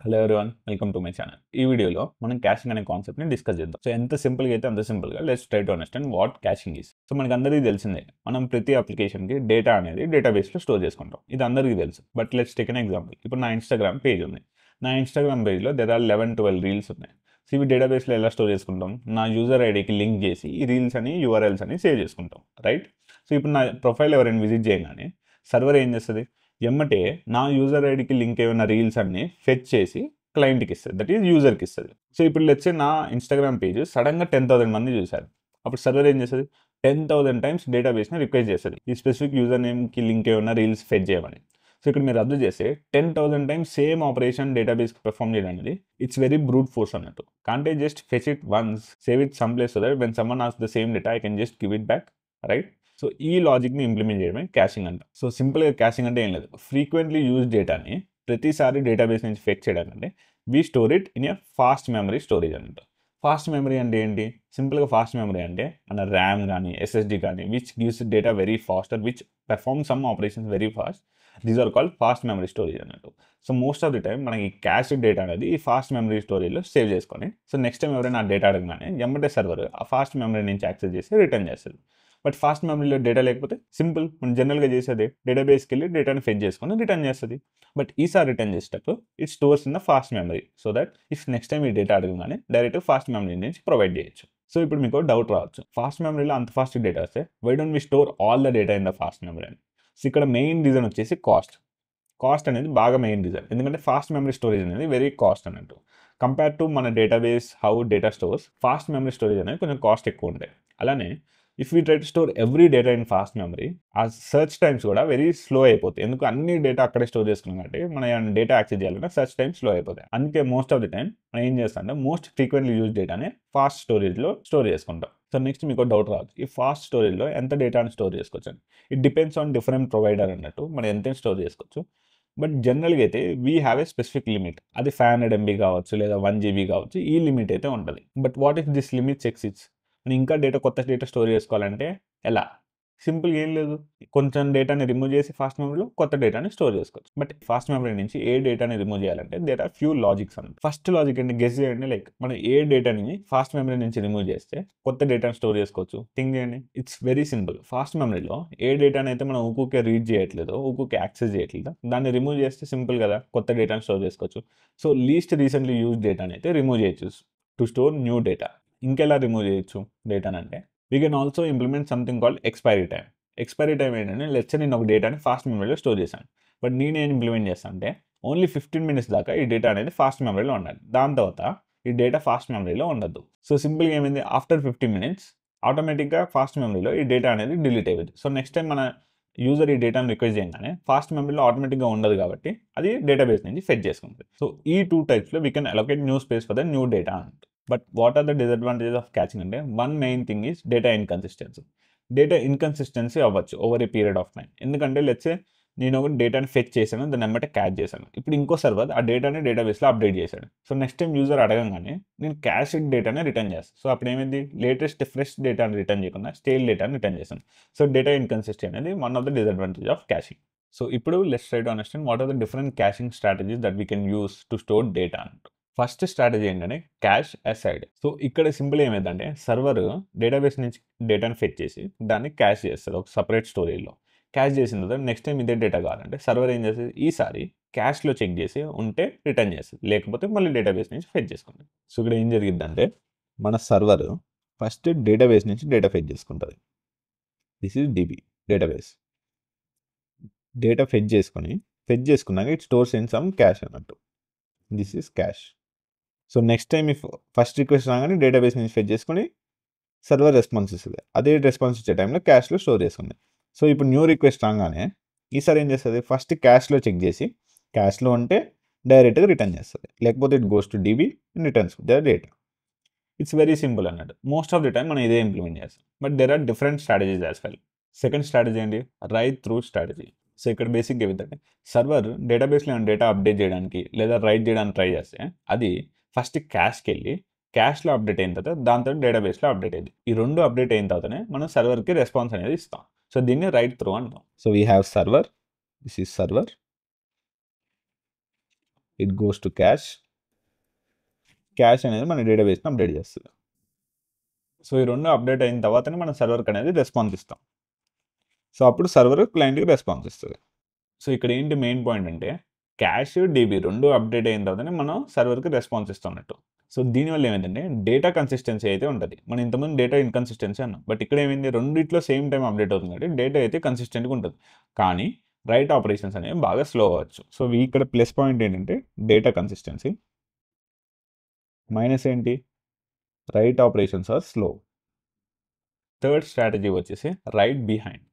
Hello everyone, welcome to my channel. ఈ వీడియోలో మనం క్యాషింగ్ అనే కాన్సెప్ట్ని డిస్కస్ చేద్దాం. సో ఎంత సింపుల్గా అయితే అంత సింపుల్గా let's try to understand what cashing is. So మనకి అందరికీ తెలిసిందే, మనం ప్రతి అప్లికేషన్కి డేటా అనేది డేటాబేస్లో స్టోర్ చేసుకుంటాం. ఇది అందరికీ తెలుసు. But let's take an example. ఇప్పుడు నా ఇన్స్టాగ్రామ్ పేజ్ ఉంది. నా ఇన్స్టాగ్రామ్ పేజ్లో there are 11-12 రీల్స్ ఉన్నాయి. సో ఇవి డేటాబేస్లో ఎలా స్టోర్ చేసుకుంటాం? నా యూజర్ ఐడికి లింక్ చేసి ఈ రీల్స్ అని యూఆర్ఎల్స్ అని సేవ్ చేసుకుంటాం, రైట్? సో ఇప్పుడు నా ప్రొఫైల్ ఎవరైనా విజిట్ చేయగానే సర్వర్ ఏం చేస్తుంది? ఎమ్మటే నా యూజర్ ఐడికి లింక్ ఏమైనా రీల్స్ అన్ని ఫెచ్ చేసి క్లయింట్కి ఇస్తుంది, దట్ ఈజ్ యూజర్కి ఇస్తుంది. సో ఇప్పుడు లెట్స్ నా ఇన్స్టాగ్రామ్ పేజ్ సడన్గా 10,000 మంది చూశారు. అప్పుడు సర్వర్ ఏం చేస్తుంది? 10,000 టైమ్స్ డేటాబేస్ని రిక్వెస్ట్ చేస్తుంది ఈ స్పెసిఫిక్ యూజర్ నేమ్కి లింక్ ఏమైనా రీల్స్ ఫెచ్ చేయమని. సో ఇక్కడ మీరు అబ్జర్వ్ చేస్తే 10,000 టైమ్స్ సేమ్ ఆపరేషన్ డేటాబేస్కి పెర్ఫామ్ చేయడానికి ఇట్స్ వెరీ బ్రూట్ ఫోర్స్ అన్నట్టు. కాంటే just fetch it once, save it some place so that when someone asks the same data I can just give it back, right? So ఈ లాజిక్ని implement చేయడమే caching అంట. So సింపుల్గా caching అంటే ఏం లేదు, ఫ్రీక్వెంట్లీ యూజ్ డేటాని ప్రతిసారి డేటాబేస్ నుంచి ఫెచ్ చేయడానికి we store it in a fast memory storage అంట. ఫాస్ట్ మెమరీ అంటే ఏంటి? సింపుల్గా ఫాస్ట్ మెమరీ అంటే మన ర్యామ్ కానీ ఎస్ఎస్డి కానీ which gives data very fast or which perform some operations very fast, these are called fast memory storage అన్నట్టు. So most of the time మనకి క్యాష్ డేటా అనేది ఈ ఫాస్ట్ మెమరీ స్టోరేజ్లో save చేసుకొని, సో నెక్స్ట్ టైం ఎవరైనా ఆ data అడగగానే ఎమ్మటే సర్వర్ ఆ ఫాస్ట్ మెమరీ నుంచి యాక్సెస్ చేసి రిటర్న్ చేస్తుంది. బట్ ఫాస్ట్ మెమరీలో డేటా లేకపోతే సింపుల్ మనం జనరల్గా చేసేది డేటాబేస్కి వెళ్ళి డేటాని ఫెచ్ చేసుకొని రిటర్న్ చేస్తుంది. బట్ ఈసారి రిటర్న్ చేసేటప్పుడు it stores in the fast memory so that if next time ఈ డేటా అడగగానే డైరెక్ట్ ఫాస్ట్ మెమరీ నుంచి ప్రొవైడ్ చేయొచ్చు. సో ఇప్పుడు మీకు డౌట్ రావచ్చు, ఫాస్ట్ మెమరీలో అంత ఫాస్ట్ డేటా వస్తే why don't we store all the data in the fast memory అని. సో ఇక్కడ మెయిన్ రీజన్ వచ్చేసి కాస్ట్ అనేది బాగా మెయిన్ రీజన్. ఎందుకంటే ఫాస్ట్ మెమరీ స్టోరేజ్ అనేది వెరీ కాస్ట్ అన్నట్టు. కంపేర్ టు మన database how data stores, fast memory storage అనేది కొంచెం కాస్ట్ ఎక్కువ ఉంటాయి. అలానే if we try to store every data in fast memory, ఆ సెర్చ్ టైమ్స్ కూడా వెరీ స్లో అయిపోతాయి. ఎందుకు అన్ని డేటా అక్కడే స్టోర్ చేసుకున్నాం కాబట్టి మన డేటా యాక్సెస్ చేయాలంటే సెర్చ్ టైమ్స్ స్లో అయిపోతాయి. అందుకే మోస్ట్ ఆఫ్ ది టైం మనం ఏం చేస్తాం అంటే మోస్ట్ ఫ్రీక్వెంట్లీ యూజ్ డేటాని ఫాస్ట్ స్టోరేజ్లో స్టోర్ చేసుకుంటాం. సో నెక్స్ట్ మీకు డౌట్ రావచ్చు, ఈ ఫాస్ట్ స్టోరేజ్లో ఎంత డేటాని స్టోర్ చేసుకోవచ్చు అని. It depends on different provider అన్నట్టు, మనం ఎంత స్టోర్ చేసుకోవచ్చు. బట్ జనరల్గా అయితే we have A specific limit, అది 500 MB కావచ్చు లేదా 1 GB కావచ్చు, ఈ లిమిట్ అయితే ఉంటుంది. But what if this limit exceeds, నేను ఇంకా కొత్త డేటా స్టోర్ చేసుకోవాలంటే ఎలా? సింపుల్గా ఏం లేదు, కొంచెం డేటాని రిమూవ్ చేసి ఫాస్ట్ మెమరీలో కొత్త డేటాని స్టోర్ చేసుకోవచ్చు. బట్ ఫాస్ట్ మెమరీ నుంచి ఏ డేటాని రిమూవ్ చేయాలంటే దేర్ ఆర్ ఫ్యూ లాజిక్స్ అన్నమాట. ఫస్ట్ లాజిక్ అంటే గెస్ చేయండి, లైక్ మనం ఏ డేటాని ఫాస్ట్ మెమరీ నుంచి రిమూవ్ చేస్తే కొత్త డేటాని స్టోర్ చేసుకోవచ్చు. థింక్ చేయండి, ఇట్స్ వెరీ సింపుల్. ఫాస్ట్ మెమరీలో ఏ డేటాని అయితే మనం ఊకే రీడ్ చేయట్లేదో, ఊకే యాక్సెస్ చేయట్లేదో, దాన్ని రిమూవ్ చేస్తే సింపుల్ కదా కొత్త డేటాని స్టోర్ చేసుకోవచ్చు. సో లీస్ట్ రీసెంట్లీ యూజ్ డేటాని అయితే రిమూవ్ చేయొచ్చు టు స్టోర్ న్యూ డేటా. ఇంకెలా రిమూవ్ చేయొచ్చు డేటాని అంటే we can also implement something called expiry time. Expiry time ఏంటంటే లెట్స్ నేను ఒక డేటాని ఫాస్ట్ మెమరీలో స్టోర్ చేశాను, బట్ నేనేం ఇంప్లిమెంట్ చేస్తాను అంటే ఓన్లీ 15 minutes దాకా ఈ డేటా అనేది ఫాస్ట్ మెమరీలో ఉండాలి. దాని తర్వాత ఈ డేటా ఫాస్ట్ మెమరీలో ఉండద్దు. సో సింపుల్గా ఏమైంది, ఆఫ్టర్ 15 minutes ఆటోమేటిక్గా ఫాస్ట్ మెమరీలో ఈ డేటా అనేది డిలీట్ అయ్యేది. సో నెక్స్ట్ టైం మన యూజర్ ఈ డేటాను రిక్వెస్ట్ చేయగానే ఫాస్ట్ మెమరీలో ఆటోమేటిక్గా ఉండదు కాబట్టి అది డేటాబేస్ నుంచి ఫెచ్ చేసుకుంటుంది. సో ఈ 2 typesలో we can allocate new space for the new data. But what are the disadvantages of caching అంటే one main thing is data inconsistency. Data inconsistency అవ్వచ్చు over a period of time. ఎందుకంటే let's say నేను ఒక డేటాని fetch చేశాను, దాన్ని వెంబటే catch చేశాను. ఇప్పుడు ఇంకో సర్వర్ ఆ డేటాని డేటాబేస్లో అప్డేట్ చేశాడు. సో నెక్స్ట్ టైం యూజర్ అడగంగానే నేను క్యాష్డ్ డేటాని రిటర్న్ చేస్తాను. సో అప్పుడు ఏమైంది, లేటెస్ట్ ఫ్రెష్ డేటాని రిటర్న్ చేయకుండా స్టేల్ డేటాని రిటర్న్ చేశాను. సో డేటా ఇన్కన్సిస్టెంట్ అనేది one of the disadvantage of caching. So ఇప్పుడు let's try to understand what are the different caching strategies that we can use to store data అంటూ. First strategy ఏంటంటే cache aside. So ఇక్కడ simple ఏమైందంటే server database నుంచి డేటాని fetch చేసి దాన్ని cash చేస్తారు ఒక సపరేట్ స్టోరేజ్లో. క్యాష్ చేసిన తర్వాత నెక్స్ట్ టైం ఇదే డేటా కావాలంటే సర్వర్ ఏం చేస్తుంది, ఈసారి క్యాష్లో చెక్ చేసి ఉంటే రిటర్న్ చేస్తుంది, లేకపోతే మళ్ళీ డేటాబేస్ నుంచి ఫెచ్ చేసుకుంటుంది. సో ఇక్కడ ఏం జరిగిద్దంటే మన సర్వర్ ఫస్ట్ డేటాబేస్ నుంచి డేటా ఫెచ్ చేసుకుంటుంది. This is DB database. Data fetch చేసుకున్నాక it stores in some cache అన్నట్టు. This is cache. So next time if first request రాగానే డేటాబేస్ నుంచి ఫెచ్ చేసుకొని సర్వర్ రెస్పాన్స్ ఇస్తుంది. అదే రెస్పాన్స్ ఇచ్చే టైంలో క్యాష్లో స్టోర్ చేసుకుంది. సో ఇప్పుడు న్యూ రిక్వెస్ట్ రాగానే ఈసారి ఏం చేస్తుంది, ఫస్ట్ క్యాష్లో చెక్ చేసి క్యాష్లో ఉంటే డైరెక్ట్గా రిటర్న్ చేస్తుంది, లేకపోతే it goes to DB and returns the data. It's very simple అన్నట్టు. మోస్ట్ ఆఫ్ ది టైం మనం ఇదే ఇంప్లిమెంట్ చేస్తాం. But there are different strategies as well. Second strategy ఏంటి, రైట్ త్రూ స్ట్రాటజీ. సో ఇక్కడ బేసిక్గా ఏమిటంటే సర్వర్ డేటాబేస్లో ఏమైనా డేటా అప్డేట్ చేయడానికి లేదా రైట్ చేయడానికి ట్రై చేస్తే అది ఫస్ట్ క్యాష్కి వెళ్ళి క్యాష్లో అప్డేట్ అయిన తర్వాత దాంతో డేటాబేస్లో అప్డేట్ అయ్యింది. ఈ రెండు అప్డేట్ అయిన తర్వాతనే మనం సర్వర్కి రెస్పాన్స్ అనేది ఇస్తాం. సో దీన్ని రైట్ త్రూ అంటాం. So we have server, this is server, it goes to cash. Cash అనేది మన డేటాబేస్ని అప్డేట్ చేస్తుంది. సో ఈ రెండు అప్డేట్ అయిన తర్వాతనే మనం సర్వర్కి అనేది రెస్పాన్స్ ఇస్తాం. సో అప్పుడు సర్వర్ క్లయింట్కి రెస్పాన్స్ ఇస్తుంది. సో ఇక్కడ ఏంటి మెయిన్ పాయింట్ అంటే క్యాష్ డీబీ రెండు అప్డేట్ అయిన తర్వాతనే మనం సర్వర్కి రెస్పాన్స్ ఇస్తున్నట్టు. సో దీనివల్ల ఏమైందంటే డేటా కన్సిస్టెన్సీ అయితే ఉంటుంది. మనం ఇంతకుముందు డేటా ఇన్కన్సిస్టెన్సీ అన్నాం, బట్ ఇక్కడ ఏమైంది రెండిట్లో సేమ్ టైం అప్డేట్ అవుతుంది కాబట్టి డేటా అయితే కన్సిస్టెంట్గా ఉంటుంది. కానీ రైట్ ఆపరేషన్స్ అనేవి బాగా స్లో అవ్వచ్చు. సో ఇక్కడ ప్లస్ పాయింట్ ఏంటంటే డేటా కన్సిస్టెన్సీ, మైనస్ ఏంటి write operations are slow. Third strategy వచ్చేసి రైట్ బిహైండ్.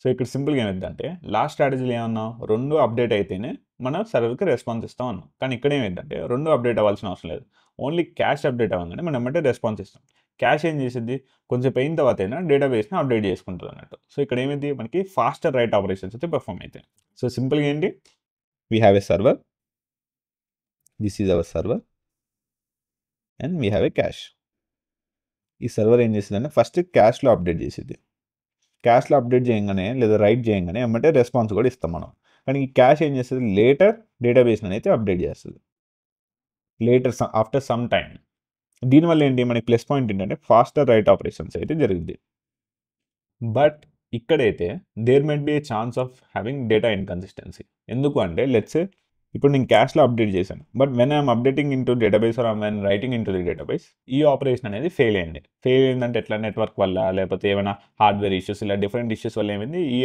సో ఇక్కడ సింపుల్గా ఏమైందంటే లాస్ట్ స్ట్రాటజీలో ఏమన్నా రెండు అప్డేట్ అయితేనే మన సర్వర్కి రెస్పాన్స్ ఇస్తాం అన్నాం. కానీ ఇక్కడ ఏమైందంటే రెండు అప్డేట్ అవ్వాల్సిన అవసరం లేదు. ఓన్లీ క్యాష్ అప్డేట్ అవ్వగానే మనం ఏమంటే రెస్పాన్స్ ఇస్తాం. క్యాష్ ఏం చేసింది కొంచెం అయిన తర్వాత అయినా డేటాబేస్ని అప్డేట్ చేసుకుంటుంది అన్నట్టు. సో ఇక్కడ ఏమైంది మనకి ఫాస్టర్ రైట్ ఆపరేషన్స్ అయితే పర్ఫామ్ అవుతాయి. సో సింపుల్గా ఏంటి we have a server, this is our server and we have a cash. ఈ సర్వర్ ఏం చేసిందంటే ఫస్ట్ క్యాష్లో అప్డేట్ చేసింది. క్యాష్లో అప్డేట్ చేయగానే లేదా రైట్ చేయగానే ఏమంటే రెస్పాన్స్ కూడా ఇస్తాం మనం. కానీ ఈ క్యాష్ ఏం చేస్తుంది లేటర్ డేటాబేస్ని అయితే అప్డేట్ చేస్తుంది లేటర్ ఆఫ్టర్ సమ్ టైం. దీనివల్ల ఏంటి మనకి ప్లస్ పాయింట్ ఏంటంటే ఫాస్టర్ రైట్ ఆపరేషన్స్ అయితే జరిగింది. బట్ ఇక్కడైతే there might be a chance of having data inconsistency. ఎందుకు అంటే లెట్స్ ఇప్పుడు నేను క్యాష్లో అప్డేట్ చేశాను, but when I'm updating into database or when writing into the database ఈ ఆపరేషన్ అనేది ఫెయిల్ అయింది. ఫెయిల్ అయిందంటే ఎట్లా నెట్వర్క్ వల్ల లేకపోతే ఏమైనా హార్డ్వేర్ ఇష్యూస్ ఇలా డిఫరెంట్ ఇష్యూస్ వల్ల ఏమైంది ఈ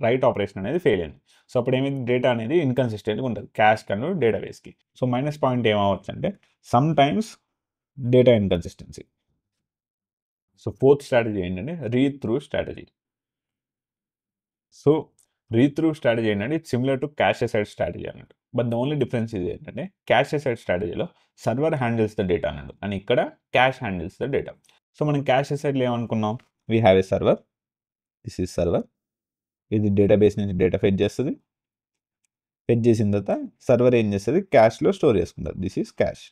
రైట్ ఆపరేషన్ అనేది ఫెయిల్ అయింది. సో అప్పుడు ఏమైంది డేటా అనేది ఇన్కన్సిస్టెంట్గా ఉంటుంది క్యాష్ కన్నా డేటాబేస్కి. సో మైనస్ పాయింట్ ఏమవచ్చు అంటే sometimes data inconsistency. So fourth strategy ఏంటంటే read through strategy. So read through strategy ఏంటంటే it's similar to cache aside strategy అన్నట్టు. బట్ ద ఓన్లీ డిఫరెన్స్ ఇది ఏంటంటే క్యాష్ అసైడ్ స్ట్రాటజీలో సర్వర్ హ్యాండిల్స్ ద డేటా అన్నట్టు, and ఇక్కడ cache handles the data. So మనం cache అసైడ్లో ఏమనుకున్నాం we have a server, this is server, ఇది డేటాబేస్ నుంచి డేటా ఫెచ్ చేస్తుంది. ఫెచ్ చేసిన తర్వాత సర్వర్ ఏం చేస్తుంది క్యాష్లో స్టోర్ చేసుకుంటుంది, దిస్ ఈజ్ క్యాష్.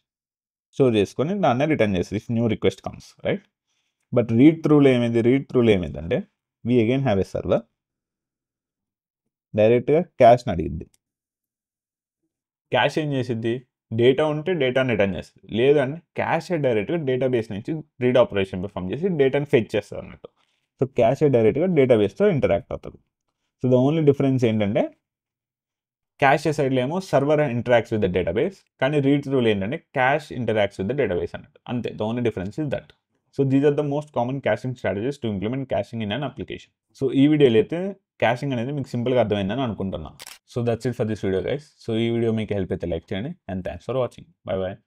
స్టోర్ చేసుకొని దాన్నే రిటర్న్ చేస్తుంది if new request comes right. But read త్రూలో ఏమైందంటే we again have a server, డైరెక్ట్గా క్యాష్ని అడిగింది. క్యాష్ ఏం చేసిద్ది డేటా ఉంటే డేటాని రిటర్న్ చేస్తుంది, లేదంటే క్యాష్ డైరెక్ట్గా డేటాబేస్ నుంచి రీడ్ ఆపరేషన్ పర్ఫామ్ చేసి డేటాని ఫెచ్ చేస్తుంది అన్నట్టు. సో క్యాష్ డైరెక్ట్గా డేటాబేస్తో ఇంటరాక్ట్ అవుతుంది. సో ద ఓన్లీ డిఫరెన్స్ ఏంటంటే క్యాష్ సైడ్లో ఏమో server interacts with the database, కానీ రీడ్ త్రూలో ఏంటంటే cache interacts with the database అన్నట్టు. అంతే, the only difference is that. So these are the most common caching strategies to implement caching in an application. So ఈ వీడియోలో అయితే caching అనేది మీకు సింపుల్గా అర్థమైందని అనుకుంటున్నాను. So that's it for this video guys. So ఈ వీడియో మీకు హెల్ప్ అయితే లైక్ చేయండి and thanks for watching. Bye bye.